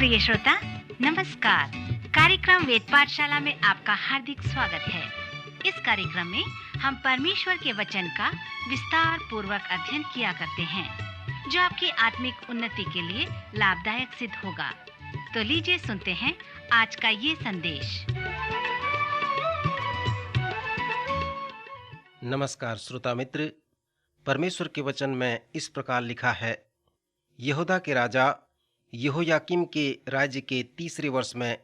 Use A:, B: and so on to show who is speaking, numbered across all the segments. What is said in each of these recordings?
A: प्रिय श्रोता, नमस्कार। कार्यक्रम वेद पाठशाला में आपका हार्दिक स्वागत है। इस कार्यक्रम में हम परमेश्वर के वचन का विस्तार पूर्वक अध्ययन किया करते हैं, जो आपकी आत्मिक उन्नति के लिए लाभदायक सिद्ध होगा। तो लीजिए सुनते हैं आज का ये संदेश।
B: नमस्कार श्रोता मित्र, परमेश्वर के वचन में इस प्रकार लिखा है, यहूदा के राजा यहोयाकीम के राज्य के तीसरे वर्ष में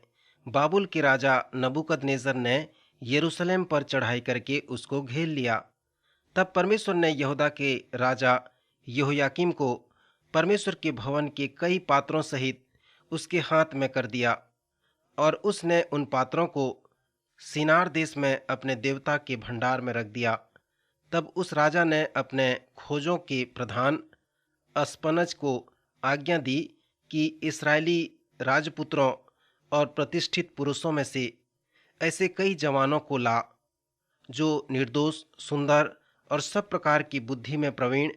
B: बाबुल के राजा नबूकदनेस्सर ने यरूशलेम पर चढ़ाई करके उसको घेर लिया। तब परमेश्वर ने यहूदा के राजा यहोयाकीम को परमेश्वर के भवन के कई पात्रों सहित उसके हाथ में कर दिया, और उसने उन पात्रों को सिनार देश में अपने देवता के भंडार में रख दिया। तब उस राजा ने अपने खोजों के प्रधान अस्पनज को आज्ञा दी कि इस्राएली राजपुत्रों और प्रतिष्ठित पुरुषों में से ऐसे कई जवानों को ला, जो निर्दोष, सुंदर और सब प्रकार की बुद्धि में प्रवीण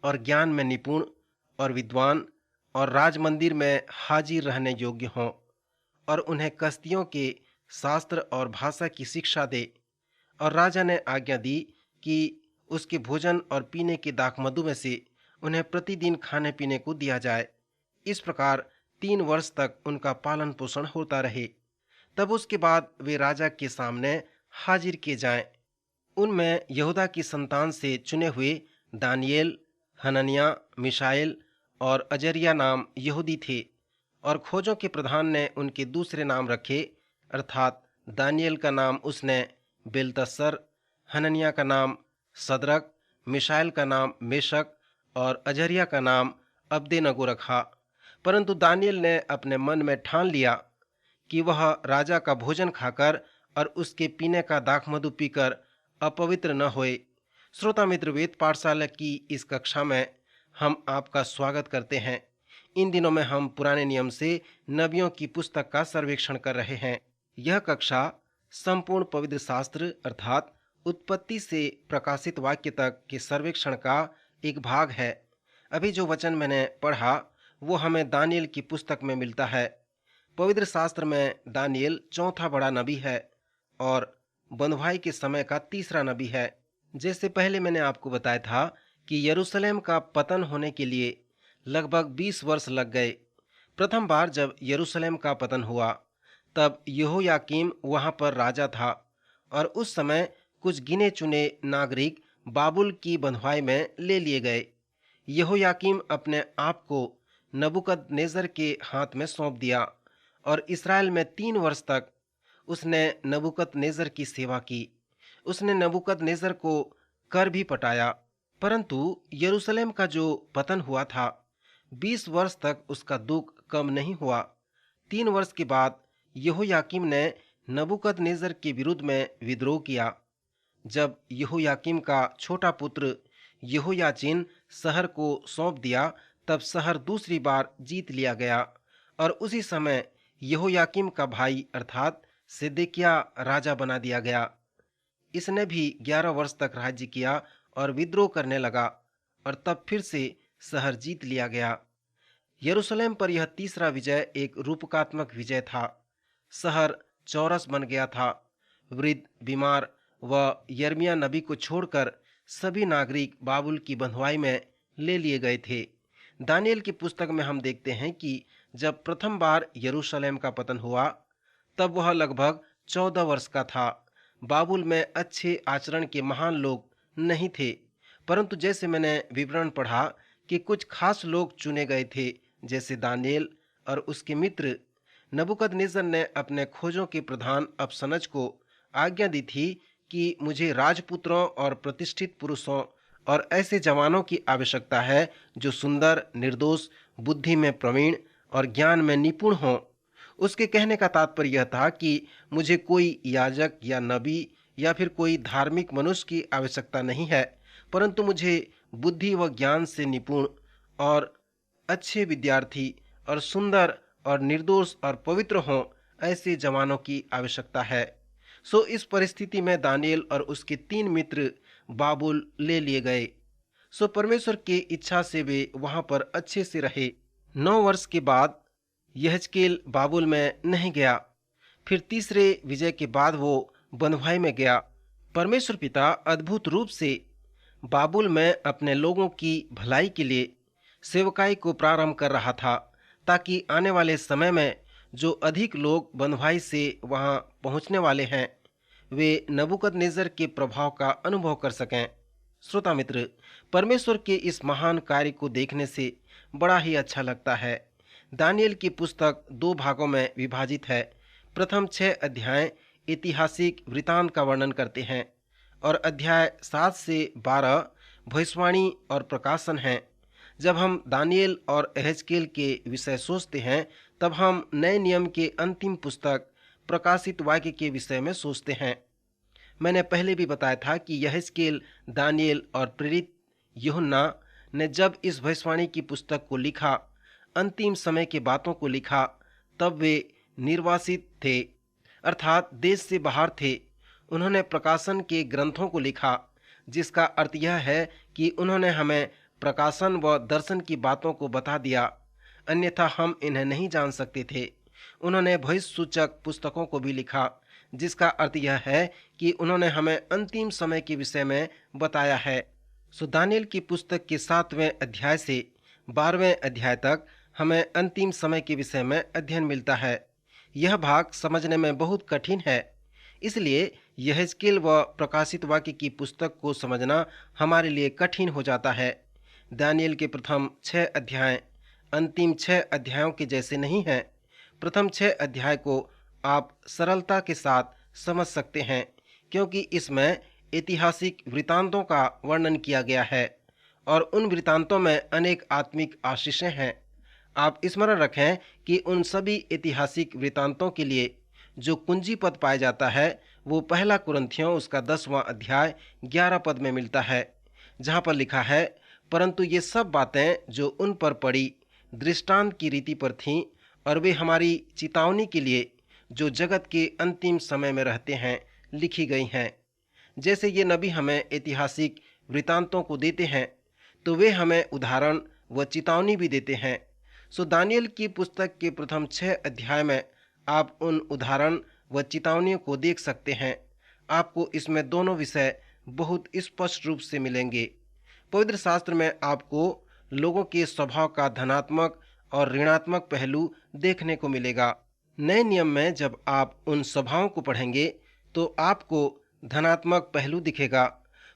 B: और ज्ञान में निपुण और विद्वान और राजमंदिर में हाजिर रहने योग्य हों, और उन्हें कसदियों के शास्त्र और भाषा की शिक्षा दे। और राजा ने आज्ञा दी कि उसके भोजन और पीने के दाखमधु में से उन्हें प्रतिदिन खाने पीने को दिया जाए। इस प्रकार 3 वर्ष तक उनका पालन पोषण होता रहे। तब उसके बाद वे राजा के सामने हाजिर किए जाएं। उनमें यहूदा की संतान से चुने हुए दानियेल, हनन्याह, मिशाएल और अजरिया नाम यहूदी थे। और खोजों के प्रधान ने उनके दूसरे नाम रखे, अर्थात दानियेल का नाम उसने बेलतस्सर, हनन्याह का नाम सदरक, मिशाएल का नाम मेशक और अजरिया का नाम अब्देनगो रखा। परंतु दानियेल ने अपने मन में ठान लिया कि वह राजा का भोजन खाकर और उसके पीने का दाखमधु पीकर अपवित्र न होए। श्रोता मित्र, वेद पाठशाला की इस कक्षा में हम आपका स्वागत करते हैं। इन दिनों में हम पुराने नियम से नबियों की पुस्तक का सर्वेक्षण कर रहे हैं। यह कक्षा संपूर्ण पवित्र शास्त्र अर्थात उत्पत्ति से प्रकाशित वाक्य तक के सर्वेक्षण का एक भाग है। अभी जो वचन मैंने पढ़ा वो हमें दानियेल की पुस्तक में मिलता है। पवित्र शास्त्र में दानियेल चौथा बड़ा नबी है और बंधुआई के समय का तीसरा नबी है। जैसे पहले मैंने आपको बताया था कि यरूशलेम का पतन होने के लिए लगभग 20 वर्ष लग गए। प्रथम बार जब यरूशलेम का पतन हुआ तब यहोयाकीम वहां पर राजा था, और उस समय कुछ गिने चुने नागरिक बाबुल की बंधुआई में ले लिए गए। यहोयाकीम अपने आप को नबूकदनेस्सर के हाथ में सौंप दिया, और इस्राएल में 3 वर्ष तक उसने नबूकदनेस्सर की सेवा की। उसने नबूकदनेस्सर को कर भी पटाया। परंतु यरूशलेम का जो पतन हुआ था, 20 वर्ष तक उसका दुख कम नहीं हुआ। 3 वर्ष के बाद यहोयाकीम ने नबूकदनेस्सर के विरुद्ध में विद्रोह किया। जब यहोयाकीम का छोटा पुत्र यहोयाचीन शहर को सौंप दिया, तब शहर दूसरी बार जीत लिया गया, और उसी समय यहोयाकीम का भाई अर्थात सिदकिय्याह राजा बना दिया गया। इसने भी 11 वर्ष तक राज्य किया और विद्रोह करने लगा, और तब फिर से शहर जीत लिया गया। यरूशलेम पर यह तीसरा विजय एक रूपकात्मक विजय था। शहर चौरस बन गया था। वृद्ध, बीमार व यिर्मयाह नबी को छोड़कर सभी नागरिक बाबुल की बंधुआई में ले लिए गए थे। दानियेल की पुस्तक में हम देखते हैं कि जब प्रथम बार यरूशलेम का पतन हुआ तब वह लगभग 14 वर्ष का था। बाबुल में अच्छे आचरण के महान लोग नहीं थे, परंतु जैसे मैंने विवरण पढ़ा कि कुछ खास लोग चुने गए थे, जैसे दानियेल और उसके मित्र। नबूकदनेस्सर ने अपने खोजों के प्रधान अस्पनज को आज्ञा दी थी कि मुझे राजपुत्रों और प्रतिष्ठित पुरुषों और ऐसे जवानों की आवश्यकता है जो सुंदर, निर्दोष, बुद्धि में प्रवीण और ज्ञान में निपुण हों। उसके कहने का तात्पर्य यह था कि मुझे कोई याजक या नबी या फिर कोई धार्मिक मनुष्य की आवश्यकता नहीं है, परंतु मुझे बुद्धि व ज्ञान से निपुण और अच्छे विद्यार्थी और सुंदर और निर्दोष और पवित्र हों, ऐसे जवानों की आवश्यकता है। सो इस परिस्थिति में दानियेल और उसके 3 मित्र बाबुल ले लिए गए। सो परमेश्वर की इच्छा से वे वहां पर अच्छे से रहे। 9 वर्ष के बाद यहेजकेल बाबुल में नहीं गया। फिर तीसरे विजय के बाद वो बंधुआई में गया। परमेश्वर पिता अद्भुत रूप से बाबुल में अपने लोगों की भलाई के लिए सेवकाई को प्रारंभ कर रहा था, ताकि आने वाले समय में जो अधिक लोग बंधुआई से वहां पहुंचने वाले हैं वे नबूकदनेस्सर के प्रभाव का अनुभव कर सकें। श्रोता मित्र, परमेश्वर के इस महान कार्य को देखने से बड़ा ही अच्छा लगता है। दानियल की पुस्तक 2 भागों में विभाजित है। प्रथम 6 अध्याय ऐतिहासिक वृतांत का वर्णन करते हैं और अध्याय 7 से 12 भविष्यवाणी और प्रकाशन हैं। जब हम दानियल और यहेजकेल के विषय सोचते हैं, तब हम नए नियम के अंतिम पुस्तक प्रकाशित वाक्य के विषय में सोचते हैं। मैंने पहले भी बताया था कि यहेजकेल, दानियल और प्रेरित यूहन्ना ने जब इस भविष्यवाणी की पुस्तक को लिखा, अंतिम समय की बातों को लिखा, तब वे निर्वासित थे, अर्थात देश से बाहर थे। उन्होंने प्रकाशन के ग्रंथों को लिखा, जिसका अर्थ यह है कि उन्होंने हमें प्रकाशन व दर्शन की बातों को बता दिया, अन्यथा हम इन्हें नहीं जान सकते थे। उन्होंने भविष्य सूचक पुस्तकों को भी लिखा, जिसका अर्थ यह है कि उन्होंने हमें अंतिम समय के विषय में बताया है। दानियल की पुस्तक के 7वें अध्याय से 12वें अध्याय तक हमें अंतिम समय के विषय में अध्ययन मिलता है। यह भाग समझने में बहुत कठिन है, इसलिए यहेजकेल व प्रकाशित वाक्य की पुस्तक को समझना हमारे लिए कठिन हो जाता है। दानियल के प्रथम 6 अध्याय अंतिम 6 अध्यायों के जैसे नहीं हैं। प्रथम 6 अध्याय को आप सरलता के साथ समझ सकते हैं, क्योंकि इसमें ऐतिहासिक वृतांतों का वर्णन किया गया है और उन वृतांतों में अनेक आत्मिक आशीषें हैं। आप स्मरण रखें कि उन सभी ऐतिहासिक वृतांतों के लिए जो कुंजी पद पाया जाता है वो पहला कुरिन्थियों उसका 10वां अध्याय 11 पद में मिलता है, जहाँ पर लिखा है, परंतु ये सब बातें जो उन पर पड़ी दृष्टांत की रीति पर थीं, और वे हमारी चेतावनी के लिए जो जगत के अंतिम समय में रहते हैं लिखी गई हैं। जैसे ये नबी हमें ऐतिहासिक वृतांतों को देते हैं, तो वे हमें उदाहरण व चेतावनी भी देते हैं। दानियल की पुस्तक के प्रथम 6 अध्याय में आप उन उदाहरण व चेतावनियों को देख सकते हैं। आपको इसमें दोनों विषय बहुत स्पष्ट रूप से मिलेंगे। पवित्र शास्त्र में आपको लोगों के स्वभाव का धनात्मक और ऋणात्मक पहलू देखने को मिलेगा। नए नियम में जब आप उन स्वभावों को पढ़ेंगे तो आपको धनात्मक पहलू दिखेगा,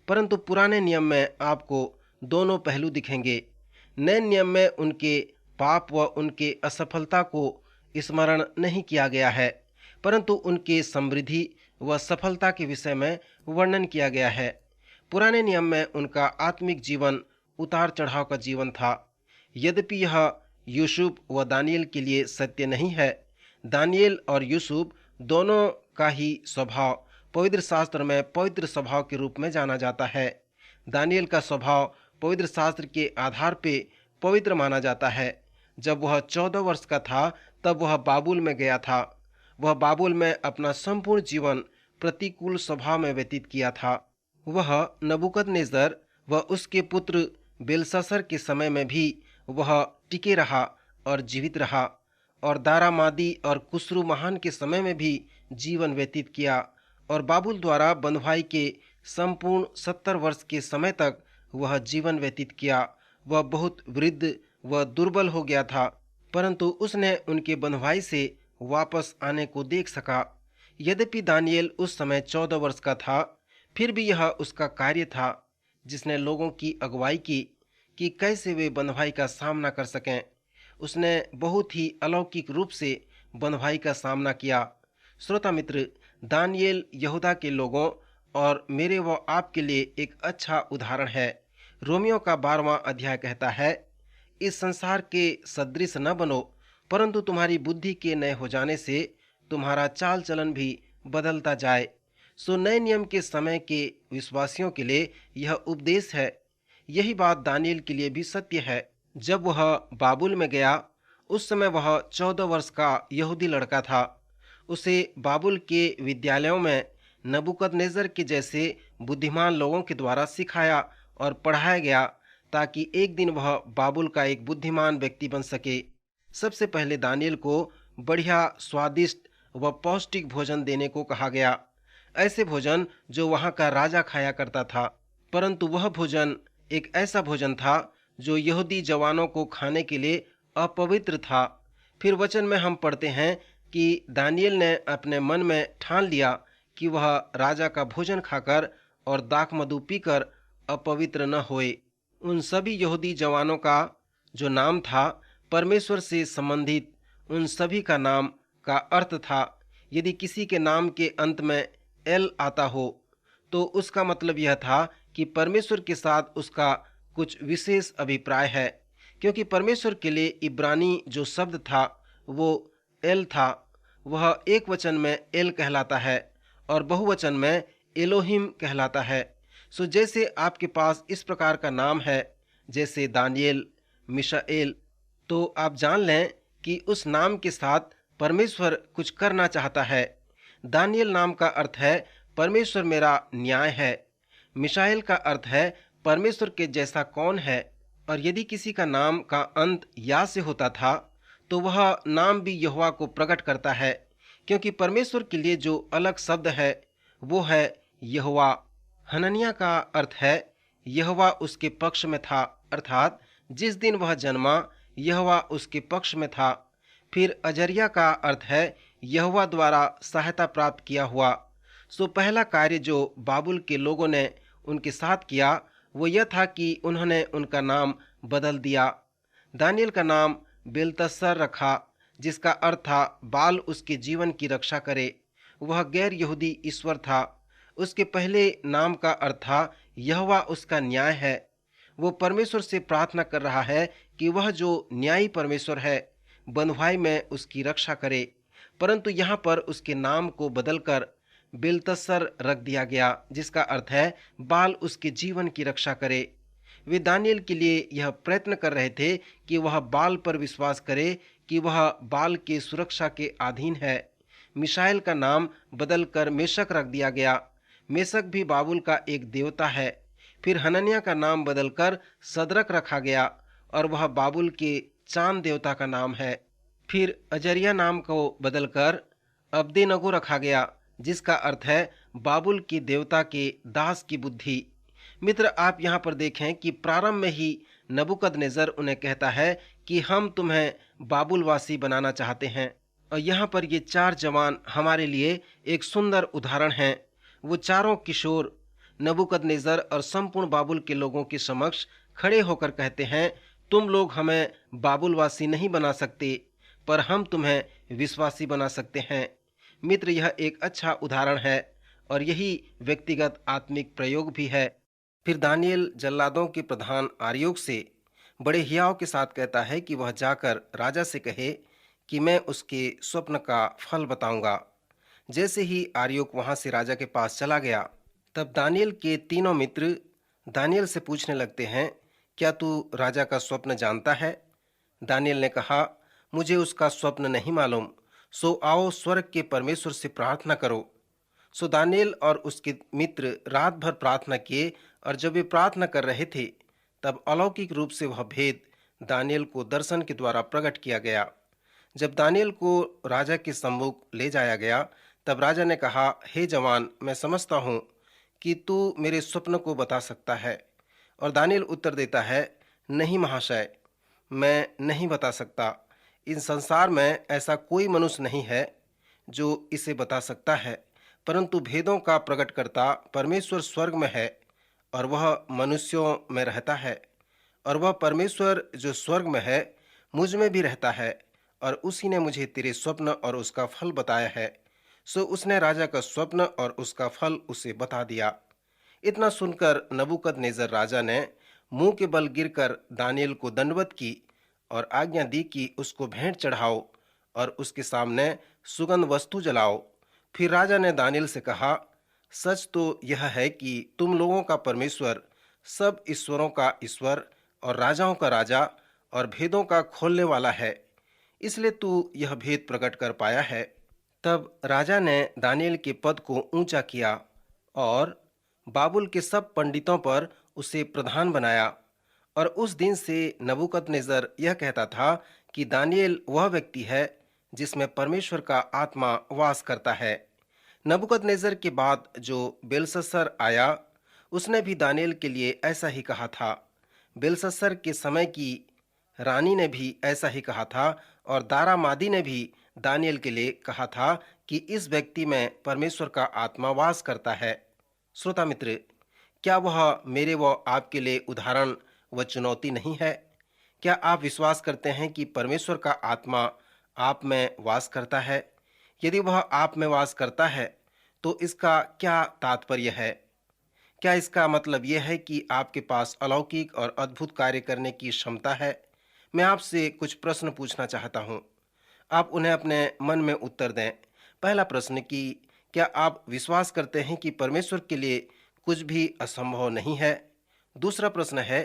B: परंतु पुराने नियम में आपको दोनों पहलू दिखेंगे। नए नियम में उनके पाप व उनके असफलता को स्मरण नहीं किया गया है, परंतु उनके समृद्धि व सफलता के विषय में वर्णन किया गया है। पुराने नियम में उनका आत्मिक जीवन उतार चढ़ाव का जीवन था। यद्यपि यह यूसुफ व दानियल के लिए सत्य नहीं है। दानियल और यूसुफ दोनों का ही स्वभाव पवित्र शास्त्र में पवित्र स्वभाव के रूप में जाना जाता है। दानियल का स्वभाव पवित्र शास्त्र के आधार पे पवित्र माना जाता है। जब वह 14 वर्ष का था तब वह बाबुल में गया था। वह बाबुल में अपना संपूर्ण जीवन प्रतिकूल स्वभाव में व्यतीत किया था। वह नबूकदनेस्सर व उसके पुत्र बेलशस्सर के समय में भी वह टिके रहा और जीवित रहा, और दारामादी और कुस्रू महान के समय में भी जीवन व्यतीत किया, और बाबुल द्वारा बंधुआई के संपूर्ण 70 वर्ष के समय तक वह जीवन व्यतीत किया। वह बहुत वृद्ध व दुर्बल हो गया था, परंतु उसने उनके बंधुआई से वापस आने को देख सका। यद्यपि दानियल उस समय 14 वर्ष का था, फिर भी यह उसका कार्य था जिसने लोगों की अगुवाई की कि कैसे वे बंधुआई का सामना कर सकें। उसने बहुत ही अलौकिक रूप से बंधुआई का सामना किया। श्रोता मित्र, दानियल यहूदा के लोगों और मेरे व आपके लिए एक अच्छा उदाहरण है। रोमियो का 12वां अध्याय कहता है, इस संसार के सदृश न बनो, परंतु तुम्हारी बुद्धि के नए हो जाने से तुम्हारा चाल चलन भी बदलता जाए। नए नियम के समय के विश्वासियों के लिए यह उपदेश है। यही बात दानियल के लिए भी सत्य है। जब वह बाबुल में गया, उस समय वह 14 वर्ष का यहूदी लड़का था। उसे बाबुल के विद्यालयों में नबूकदनेस्सर के जैसे बुद्धिमान लोगों के द्वारा सिखाया और पढ़ाया गया, ताकि एक दिन वह बाबुल का एक बुद्धिमान व्यक्ति बन सके। सबसे पहले दानियल को बढ़िया, स्वादिष्ट व पौष्टिक भोजन देने को कहा गया, ऐसे भोजन जो वहाँ का राजा खाया करता था। परंतु वह भोजन एक ऐसा भोजन था जो यहूदी जवानों को खाने के लिए अपवित्र था। फिर वचन में हम पढ़ते हैं कि दानियल ने अपने मन में ठान लिया कि वह राजा का भोजन खाकर और दाख मधु पीकर अपवित्र न होए। उन सभी यहूदी जवानों का जो नाम था परमेश्वर से संबंधित, उन सभी का नाम का अर्थ था। यदि किसी के नाम के अंत में एल आता हो तो उसका मतलब यह था कि परमेश्वर के साथ उसका कुछ विशेष अभिप्राय है, क्योंकि परमेश्वर के लिए इब्रानी जो शब्द था वो एल था। वह एक वचन में एल कहलाता है और बहुवचन में एलोहिम कहलाता है। सो जैसे आपके पास इस प्रकार का नाम है, जैसे दानियल, मिशाएल, तो आप जान लें कि उस नाम के साथ परमेश्वर कुछ करना चाहता है। दानियल नाम का अर्थ है परमेश्वर मेरा न्याय है। मिशाएल का अर्थ है परमेश्वर के जैसा कौन है। और यदि किसी का नाम का अंत या से होता था तो वह नाम भी यहोवा को प्रकट करता है, क्योंकि परमेश्वर के लिए जो अलग शब्द है वो है यहोवा। हनन्याह का अर्थ है यहोवा उसके पक्ष में था, अर्थात जिस दिन वह जन्मा यहोवा उसके पक्ष में था। फिर अजरिया का अर्थ है यहोवा द्वारा सहायता प्राप्त किया हुआ। सो पहला कार्य जो बाबुल के लोगों ने उनके साथ किया वो यह था कि उन्होंने उनका नाम बदल दिया। दानियल का नाम बेलतस्सर रखा, जिसका अर्थ था बाल उसके जीवन की रक्षा करे। वह गैर यहूदी ईश्वर था। उसके पहले नाम का अर्थ था यहोवा उसका न्याय है। वो परमेश्वर से प्रार्थना कर रहा है कि वह जो न्यायी परमेश्वर है बंधुआई में उसकी रक्षा करे। परंतु यहाँ पर उसके नाम को बदलकर बेलतस्सर रख दिया गया, जिसका अर्थ है बाल उसके जीवन की रक्षा करे। वे दानियल के लिए यह प्रयत्न कर रहे थे कि वह बाल पर विश्वास करे कि वह बाल के सुरक्षा के अधीन है। मिशाएल का नाम बदलकर मेशक रख दिया गया। मेशक भी बाबुल का एक देवता है। फिर हनन्याह का नाम बदलकर सदरक रखा गया और वह बाबुल के चांद देवता का नाम है। फिर अजरिया नाम को बदलकर अब्देनगो रखा गया, जिसका अर्थ है बाबुल के देवता के दास की बुद्धि। मित्र, आप यहाँ पर देखें कि प्रारंभ में ही नबूकदनेस्सर उन्हें कहता है कि हम तुम्हें बाबुलवासी बनाना चाहते हैं। और यहाँ पर ये चार जवान हमारे लिए एक सुंदर उदाहरण हैं। वो चारों किशोर नबूकदनेस्सर और संपूर्ण बाबुल के लोगों के समक्ष खड़े होकर कहते हैं, तुम लोग हमें बाबुलवासी नहीं बना सकते, पर हम तुम्हें विश्वासी बना सकते हैं। मित्र, यह एक अच्छा उदाहरण है और यही व्यक्तिगत आत्मिक प्रयोग भी है। फिर दानियल जल्लादों के प्रधान आर्योक से बड़े हियाव के साथ कहता है कि वह जाकर राजा से कहे कि मैं उसके स्वप्न का फल बताऊंगा। जैसे ही आर्योक वहां से राजा के पास चला गया, तब दानियल के तीनों मित्र दानियल से पूछने लगते हैं, क्या तू राजा का स्वप्न जानता है? दानियल ने कहा, मुझे उसका स्वप्न नहीं मालूम, सो आओ स्वर्ग के परमेश्वर से प्रार्थना करो। सो दानियल और उसके मित्र रात भर प्रार्थना किए और जब वे प्रार्थना कर रहे थे तब अलौकिक रूप से वह भेद दानियल को दर्शन के द्वारा प्रकट किया गया। जब दानियल को राजा के सम्मुख ले जाया गया तब राजा ने कहा, हे जवान, मैं समझता हूँ कि तू मेरे स्वप्न को बता सकता है। और दानियल उत्तर देता है, नहीं महाशय, मैं नहीं बता सकता। इन संसार में ऐसा कोई मनुष्य नहीं है जो इसे बता सकता है, परंतु भेदों का प्रकटकर्ता परमेश्वर स्वर्ग में है और वह मनुष्यों में रहता है। और वह परमेश्वर जो स्वर्ग में है मुझ में भी रहता है, और उसी ने मुझे तेरे स्वप्न और उसका फल बताया है। सो उसने राजा का स्वप्न और उसका फल उसे बता दिया। इतना सुनकर नबूकदनेस्सर राजा ने मुंह के बल गिरकर दानियल को दंडवत की और आज्ञा दी कि उसको भेंट चढ़ाओ और उसके सामने सुगंध वस्तु जलाओ। फिर राजा ने दानियल से कहा, सच तो यह है कि तुम लोगों का परमेश्वर सब ईश्वरों का ईश्वर और राजाओं का राजा और भेदों का खोलने वाला है, इसलिए तू यह भेद प्रकट कर पाया है। तब राजा ने दानियल के पद को ऊंचा किया और बाबुल के सब पंडितों पर उसे प्रधान बनाया। और उस दिन से नबूकदनेस्सर यह कहता था कि दानियेल वह व्यक्ति है जिसमें परमेश्वर का आत्मा वास करता है। नबूकदनेस्सर के बाद जो बेलशस्सर आया, उसने भी दानियेल के लिए ऐसा ही कहा था। बेलशस्सर के समय की रानी ने भी ऐसा ही कहा था और दारा मादी ने भी दानियेल के लिए कहा था कि इस व्यक्ति में परमेश्वर का आत्मा वास करता है। श्रोता मित्र, क्या वह मेरे व आपके लिए उदाहरण व चुनौती नहीं है? क्या आप विश्वास करते हैं कि परमेश्वर का आत्मा आप में वास करता है? यदि वह आप में वास करता है तो इसका क्या तात्पर्य है? क्या इसका मतलब यह है कि आपके पास अलौकिक और अद्भुत कार्य करने की क्षमता है? मैं आपसे कुछ प्रश्न पूछना चाहता हूं। आप उन्हें अपने मन में उत्तर दें। पहला प्रश्न कि क्या आप विश्वास करते हैं कि परमेश्वर के लिए कुछ भी असंभव नहीं है? दूसरा प्रश्न है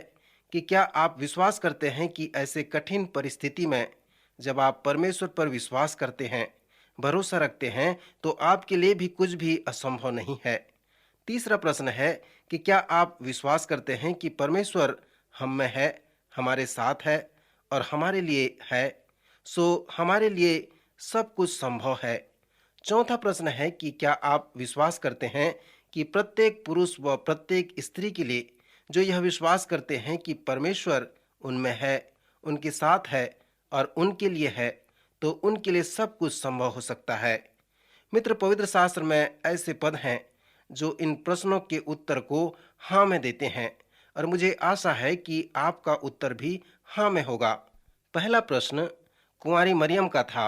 B: कि क्या आप विश्वास करते हैं कि ऐसे कठिन परिस्थिति में जब आप परमेश्वर पर विश्वास करते हैं, भरोसा रखते हैं, तो आपके लिए भी कुछ भी असंभव नहीं है? तीसरा प्रश्न है कि क्या आप विश्वास करते हैं कि परमेश्वर हम में है, हमारे साथ है और हमारे लिए है, सो हमारे लिए सब कुछ संभव है? चौथा प्रश्न है कि क्या आप विश्वास करते हैं कि प्रत्येक पुरुष व प्रत्येक स्त्री के लिए जो यह विश्वास करते हैं कि परमेश्वर उनमें है, उनके साथ है और उनके लिए है, तो उनके लिए सब कुछ संभव हो सकता है? मित्र, पवित्र शास्त्र में ऐसे पद हैं जो इन प्रश्नों के उत्तर को हाँ में देते हैं और मुझे आशा है कि आपका उत्तर भी हाँ में होगा। पहला प्रश्न कुंवारी मरियम का था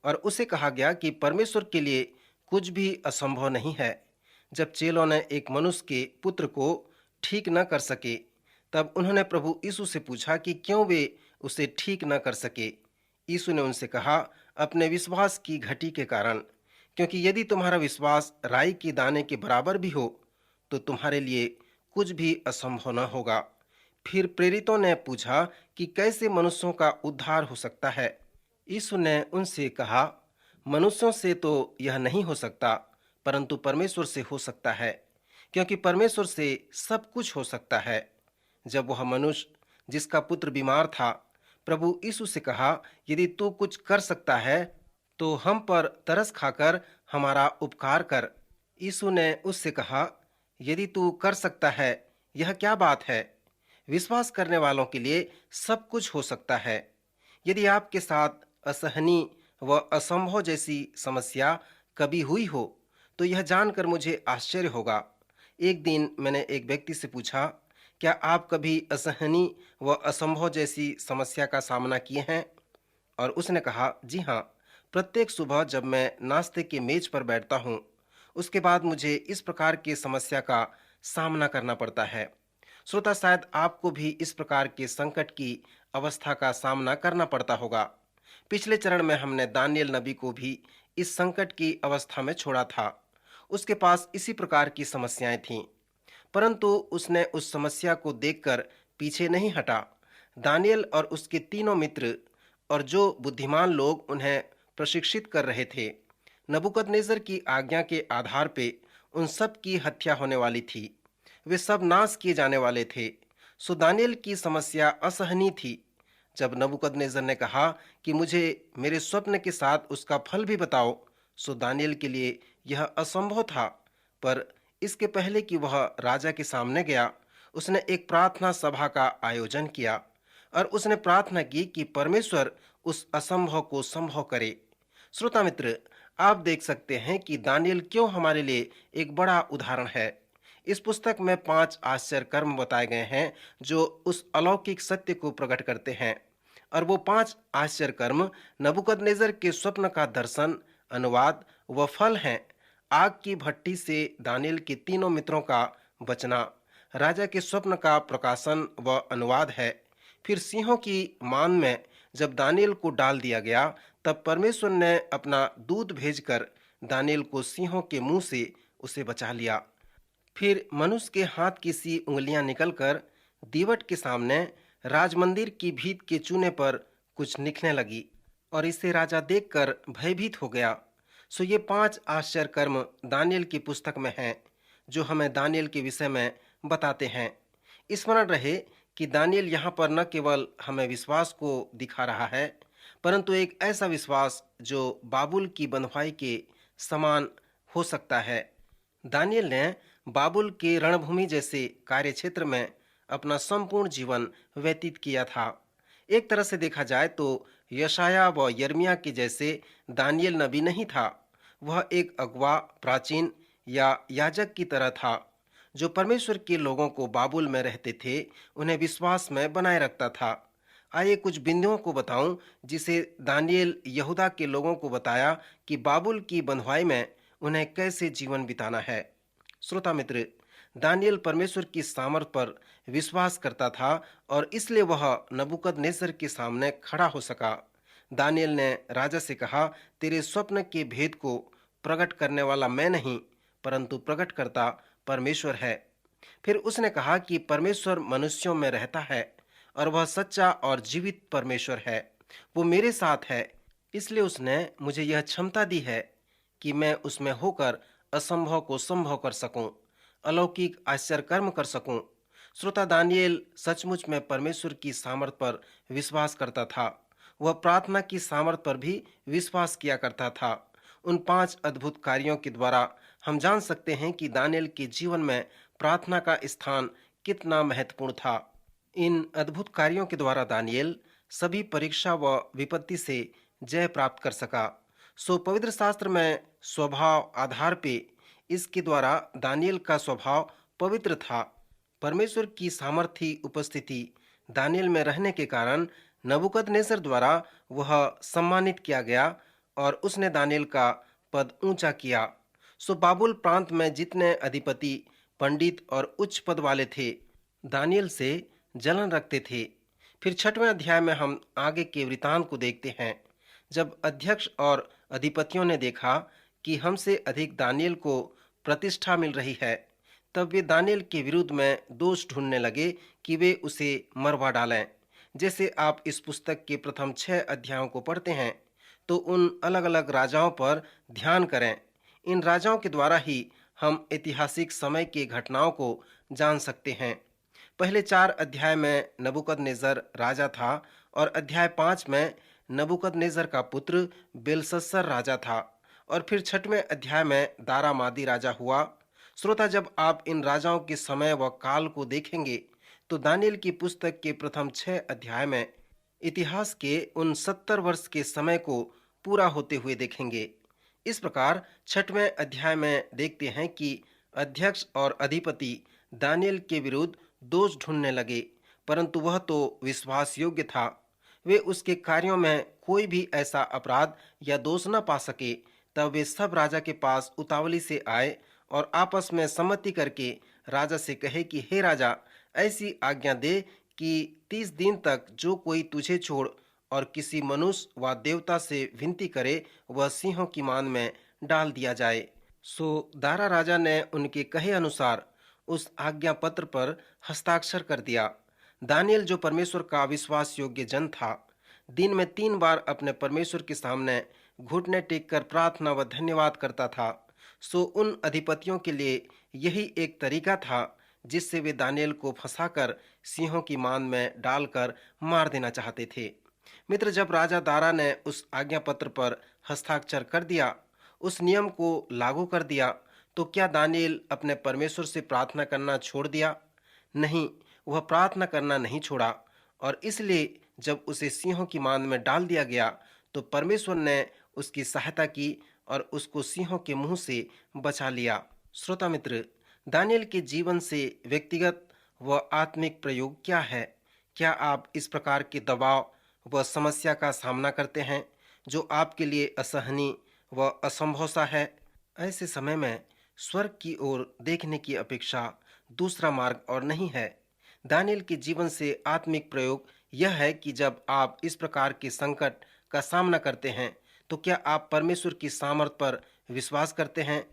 B: और उसे कहा गया कि परमेश्वर के लिए कुछ भी असंभव नहीं है। जब चेलों ने एक मनुष्य के पुत्र को ठीक न कर सके, तब उन्होंने प्रभु यीशु से पूछा कि क्यों वे उसे ठीक न कर सके। यीशु ने उनसे कहा, अपने विश्वास की घटी के कारण, क्योंकि यदि तुम्हारा विश्वास राई के दाने के बराबर भी हो तो तुम्हारे लिए कुछ भी असंभव न होगा। फिर प्रेरितों ने पूछा कि कैसे मनुष्यों का उद्धार हो सकता है। यीशु ने उनसे कहा, मनुष्यों से तो यह नहीं हो सकता, परंतु परमेश्वर से हो सकता है, क्योंकि परमेश्वर से सब कुछ हो सकता है। जब वह मनुष्य जिसका पुत्र बीमार था, प्रभु यीशु से कहा, यदि तू कुछ कर सकता है तो हम पर तरस खाकर हमारा उपकार कर। यीशु ने उससे कहा, यदि तू कर सकता है, यह क्या बात है? विश्वास करने वालों के लिए सब कुछ हो सकता है। यदि आपके साथ असहनीय व असंभव जैसी समस्या कभी हुई हो तो यह जानकर मुझे आश्चर्य होगा। एक दिन मैंने एक व्यक्ति से पूछा, क्या आप कभी असहनीय व असंभव जैसी समस्या का सामना किए हैं? और उसने कहा, जी हाँ, प्रत्येक सुबह जब मैं नाश्ते की मेज पर बैठता हूँ, उसके बाद मुझे इस प्रकार की समस्या का सामना करना पड़ता है। श्रोता, शायद आपको भी इस प्रकार के संकट की अवस्था का सामना करना पड़ता होगा। पिछले चरण में हमने दानियेल नबी को भी इस संकट की अवस्था में छोड़ा था। उसके पास इसी प्रकार की समस्याएं थीं, परंतु उसने उस समस्या को देखकर पीछे नहीं हटा। दानियेल और उसके तीनों मित्र और जो बुद्धिमान लोग उन्हें प्रशिक्षित कर रहे थे, नबूकदनेस्सर की आज्ञा के आधार पे उन सब की हत्या होने वाली थी। वे सब नाश किए जाने वाले थे। सो दानियेल की समस्या असहनीय थी। जब नबूकदनेस्सर ने कहा कि मुझे मेरे स्वप्न के साथ उसका फल भी बताओ, सो दानियेल के लिए यह असंभव था। पर इसके पहले कि वह राजा के सामने गया, उसने एक प्रार्थना सभा का आयोजन किया और उसने प्रार्थना की कि परमेश्वर उस असंभव को संभव करे। श्रोता मित्र, आप देख सकते हैं कि दानियेल क्यों हमारे लिए एक बड़ा उदाहरण है। इस पुस्तक में 5 आश्चर्य कर्म बताए गए हैं जो उस अलौकिक सत्य को प्रकट करते हैं, और वो 5 आश्चर्य कर्म नबूकदनेस्सर के स्वप्न का दर्शन, अनुवाद व फल हैं। आग की भट्टी से दानियेल के तीनों मित्रों का बचना, राजा के स्वप्न का प्रकाशन व अनुवाद है। फिर सिंहों की मान में जब दानियेल को डाल दिया गया, तब परमेश्वर ने अपना दूत भेजकर दानियेल को सिंहों के मुंह से उसे बचा लिया। फिर मनुष्य के हाथ की सी उंगलियां निकलकर दीवट के सामने राजमंदिर की भीत के चूने पर कुछ लिखने लगी और इसे राजा देखकर भयभीत हो गया। सो ये 5 आश्चर्य कर्म दानियेल की पुस्तक में हैं जो हमें दानियेल के विषय में बताते हैं। स्मरण रहे कि दानियेल यहाँ पर न केवल हमें विश्वास को दिखा रहा है, परंतु एक ऐसा विश्वास जो बाबुल की बंधुआई के समान हो सकता है। दानियल ने बाबुल के रणभूमि जैसे कार्यक्षेत्र में अपना संपूर्ण जीवन व्यतीत किया था। एक तरह से देखा जाए तो यशाया व यर्मिया के जैसे दानियल नबी नहीं था। वह एक अगवा, प्राचीन या याजक की तरह था, जो परमेश्वर के लोगों को बाबुल में रहते थे उन्हें विश्वास में बनाए रखता था। आइए कुछ बिंदुओं को बताऊं जिसे दानियल यहूदा के लोगों को बताया कि बाबुल की बंधुआई में उन्हें कैसे जीवन बिताना है। श्रोता मित्र, दानियल परमेश्वर की सामर्थ पर विश्वास करता था और इसलिए वह नबूकदनेस्सर के सामने खड़ा हो सका। दानियल ने राजा से कहा, तेरे स्वप्न के भेद को प्रकट करने वाला मैं नहीं, परंतु प्रकट करता परमेश्वर है। फिर उसने कहा कि परमेश्वर मनुष्यों में रहता है और वह सच्चा और जीवित परमेश्वर है। वो मेरे साथ है, इसलिए उसने मुझे यह क्षमता दी है कि मैं उसमें होकर असंभव को संभव कर सकूं, अलौकिक आश्चर्य कर्म कर सकूं। श्रोता, दानियल सचमुच में परमेश्वर की सामर्थ पर विश्वास करता था। वह प्रार्थना की सामर्थ पर भी विश्वास किया करता था। उन 5 अद्भुत कार्यों के द्वारा हम जान सकते हैं कि दानियल के जीवन में प्रार्थना का स्थान कितना महत्वपूर्ण था। इन अद्भुत कार्यों के द्वारा दानियल सभी परीक्षा व विपत्ति से जय प्राप्त कर सका। सो पवित्र शास्त्र में स्वभाव आधार पे इसके द्वारा दानियल का स्वभाव पवित्र था। परमेश्वर की सामर्थी उपस्थिति दानियल में रहने के कारण नबूकदनेस्सर द्वारा वह सम्मानित किया गया और उसने दानियल का पद ऊंचा किया। सो बाबुल प्रांत में जितने अधिपति, पंडित और उच्च पद वाले थे, दानियल से जलन रखते थे। फिर 6वें अध्याय में हम आगे के वृतांत को देखते हैं। जब अध्यक्ष और अधिपतियों ने देखा कि हमसे अधिक दानियल को प्रतिष्ठा मिल रही है, तब वे दानियल के विरुद्ध में दोष ढूंढने लगे कि वे उसे मरवा डालें। जैसे आप इस पुस्तक के प्रथम 6 अध्यायों को पढ़ते हैं तो उन अलग अलग राजाओं पर ध्यान करें। इन राजाओं के द्वारा ही हम ऐतिहासिक समय की घटनाओं को जान सकते हैं। पहले 4 अध्याय में नबूकदनेस्सर राजा था और अध्याय 5 में नबूकदनेस्सर का पुत्र बेलशस्सर राजा था और फिर 6वें अध्याय में दारामादी राजा हुआ। श्रोता, जब आप इन राजाओं के समय व काल को देखेंगे तो दानियल की पुस्तक के प्रथम 6 अध्याय में इतिहास के उन 70 वर्ष के समय को पूरा होते हुए देखेंगे। इस प्रकार 6वें अध्याय में देखते हैं कि अध्यक्ष और अधिपति दानियल के विरुद्ध दोष ढूंढने लगे, परंतु वह तो विश्वास योग्य था। वे उसके कार्यों में कोई भी ऐसा अपराध या दोष न पा सके। तब वे सब राजा के पास उतावली से आए और आपस में सम्मति करके राजा से कहे कि हे राजा, ऐसी आज्ञा दे कि 30 दिन तक जो कोई तुझे छोड़ और किसी मनुष्य व देवता से विनती करे वह सिंहों की मान में डाल दिया जाए। सो दारा राजा ने उनके कहे अनुसार उस आज्ञा पत्र पर हस्ताक्षर कर दिया। दानियल, जो परमेश्वर का विश्वास योग्य जन था, दिन में 3 बार अपने परमेश्वर के सामने घुटने टेक कर प्रार्थना व धन्यवाद करता था। सो उन अधिपतियों के लिए यही एक तरीका था जिससे वे दानियल को फंसाकर सिंहों की मान में डालकर मार देना चाहते थे। मित्र, जब राजा दारा ने उस आज्ञा पत्र पर हस्ताक्षर कर दिया, उस नियम को लागू कर दिया, तो क्या दानियल अपने परमेश्वर से प्रार्थना करना छोड़ दिया? नहीं, वह प्रार्थना करना नहीं छोड़ा और इसलिए जब उसे सिंहों की मान में डाल दिया गया तो परमेश्वर ने उसकी सहायता की और उसको सिंहों के मुंह से बचा लिया। श्रोता मित्र, दानियल के जीवन से व्यक्तिगत व आत्मिक प्रयोग क्या है? क्या आप इस प्रकार के दबाव व समस्या का सामना करते हैं जो आपके लिए असहनीय व असंभव सा है? ऐसे समय में स्वर्ग की ओर देखने की अपेक्षा दूसरा मार्ग और नहीं है। दानियल के जीवन से आत्मिक प्रयोग यह है कि जब आप इस प्रकार के संकट का सामना करते हैं तो क्या आप परमेश्वर की सामर्थ पर विश्वास करते हैं?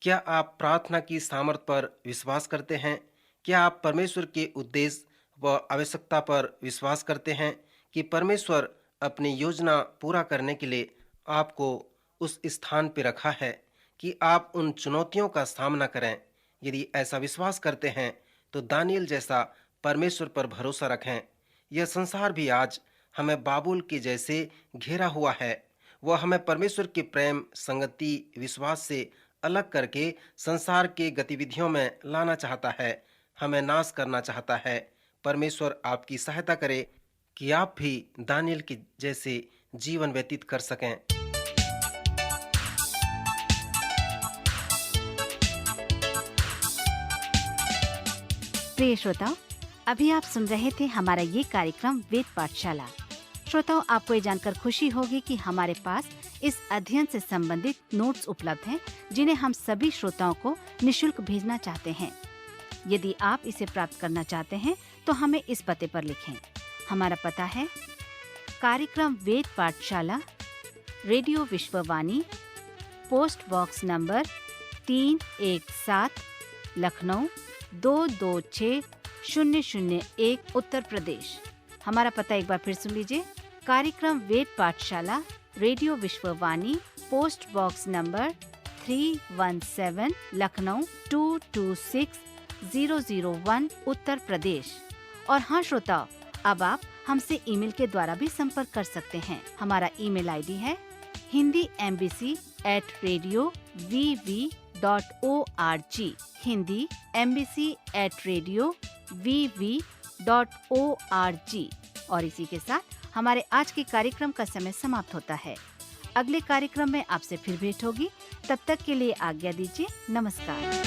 B: क्या आप प्रार्थना की सामर्थ पर विश्वास करते हैं? क्या आप परमेश्वर के उद्देश्य व आवश्यकता पर विश्वास करते हैं कि परमेश्वर अपनी योजना पूरा करने के लिए आपको उस स्थान पर रखा है कि आप उन चुनौतियों का सामना करें? यदि ऐसा विश्वास करते हैं तो दानियल जैसा परमेश्वर पर भरोसा रखें। यह संसार भी आज हमें बाबुल के जैसे घेरा हुआ है। वह हमें परमेश्वर के प्रेम, संगति, विश्वास से अलग करके संसार के गतिविधियों में लाना चाहता है, हमें नाश करना चाहता है। परमेश्वर आपकी सहायता करे कि आप भी दानियल के जैसे जीवन व्यतीत कर सकें।
A: प्रिय श्रोताओं, अभी आप सुन रहे थे हमारा ये कार्यक्रम वेद पाठशाला। श्रोताओं, आपको ये जानकर खुशी होगी कि हमारे पास इस अध्ययन से संबंधित नोट्स उपलब्ध हैं, जिन्हें हम सभी श्रोताओं को निशुल्क भेजना चाहते हैं। यदि आप इसे प्राप्त करना चाहते हैं तो हमें इस पते पर लिखें। हमारा पता है कार्यक्रम Ved Pathshala, radio Vishwavani, post box number 317, Lucknow 226001, Uttar Pradesh. हमारा पता एक बार फिर सुन लीजिए। कार्यक्रम Ved Pathshala, radio Vishwavani, post box number 317, Lucknow 226001, Uttar Pradesh. और हाँ श्रोताओ, अब आप हमसे ईमेल के द्वारा भी संपर्क कर सकते हैं। हमारा ईमेल आईडी है hindiembassy@radiovv.org, hindiembassy@radiovv.org। और इसी के साथ हमारे आज के कार्यक्रम का समय समाप्त होता है। अगले कार्यक्रम में आपसे फिर भेंट होगी। तब तक के लिए आज्ञा दीजिए। नमस्कार।